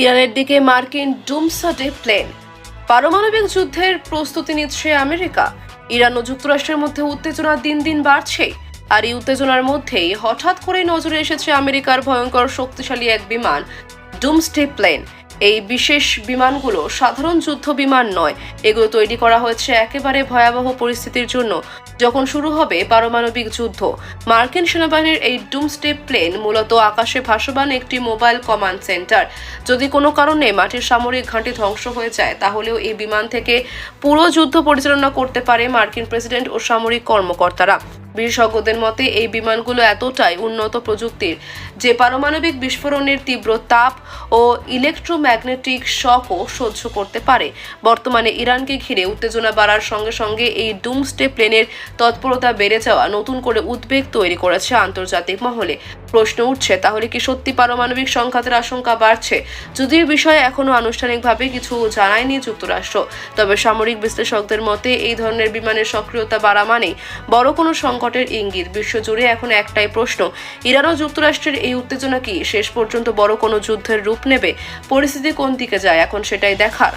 ইরানের দিকে মার্কিন ডুমসডে প্লেন। পারমাণবিক যুদ্ধের প্রস্তুতি নিচ্ছে আমেরিকা। ইরান ও যুক্তরাষ্ট্রের মধ্যে উত্তেজনা দিন দিন বাড়ছে। আর এই উত্তেজনার মধ্যেই হঠাৎ করে নজরে এসেছে আমেরিকার ভয়ঙ্কর শক্তিশালী এক বিমান, ডুমসডে প্লেন। এই বিশেষ বিমানগুলো সাধারণ যুদ্ধ বিমান নয়, এগুলো তৈরি করা হয়েছে একেবারে ভয়াবহ পরিস্থিতির জন্য, যখন শুরু হবে পারমাণবিক যুদ্ধ। মার্কিন সেনাবাহিনীর এই ডুমসডে প্লেন মূলত আকাশে ভাসমান একটি মোবাইল কমান্ড সেন্টার। যদি কোনো কারণে মাটির সামরিক ঘাঁটি ধ্বংস হয়ে যায়, তাহলেও এই বিমান থেকে পুরো যুদ্ধ পরিচালনা করতে পারে মার্কিন প্রেসিডেন্ট ও সামরিক কর্মকর্তারা। বিশেষজ্ঞদের মতে এই বিমানগুলো এতটাই উন্নত প্রযুক্তির যে পারমাণবিক বিস্ফোরণের তীব্র তাপ ও ইলেকট্রোম্যাগনেটিক শকও সহ্য করতে পারে। বর্তমানে ইরানকে ঘিরে উত্তেজনা বাড়ার সঙ্গে সঙ্গে এই ডুমসডে প্লেনের তৎপরতা বেড়ে যাওয়া নতুন করে উদ্বেগ তৈরি করেছে আন্তর্জাতিক মহলে। প্রশ্ন উঠছে, তাহলে কি সত্যি পারমাণবিক সংঘাতের আশঙ্কা বাড়ছে? যদিও বিষয়ে এখনো আনুষ্ঠানিকভাবে কিছু জানায়নি যুক্তরাষ্ট্র, তবে সামরিক বিশ্লেষকদের মতে এই ধরনের বিমানের সক্রিয়তা বাড়া মানেই বড় কোনো সংকটের ইঙ্গিত। বিশ্বজুড়ে এখন একটাই প্রশ্ন, ইরান ও যুক্তরাষ্ট্রের এই উত্তেজনা কি শেষ পর্যন্ত বড় কোনো যুদ্ধের রূপ নেবে? পরিস্থিতি কোন দিকে যায় এখন সেটাই দেখার।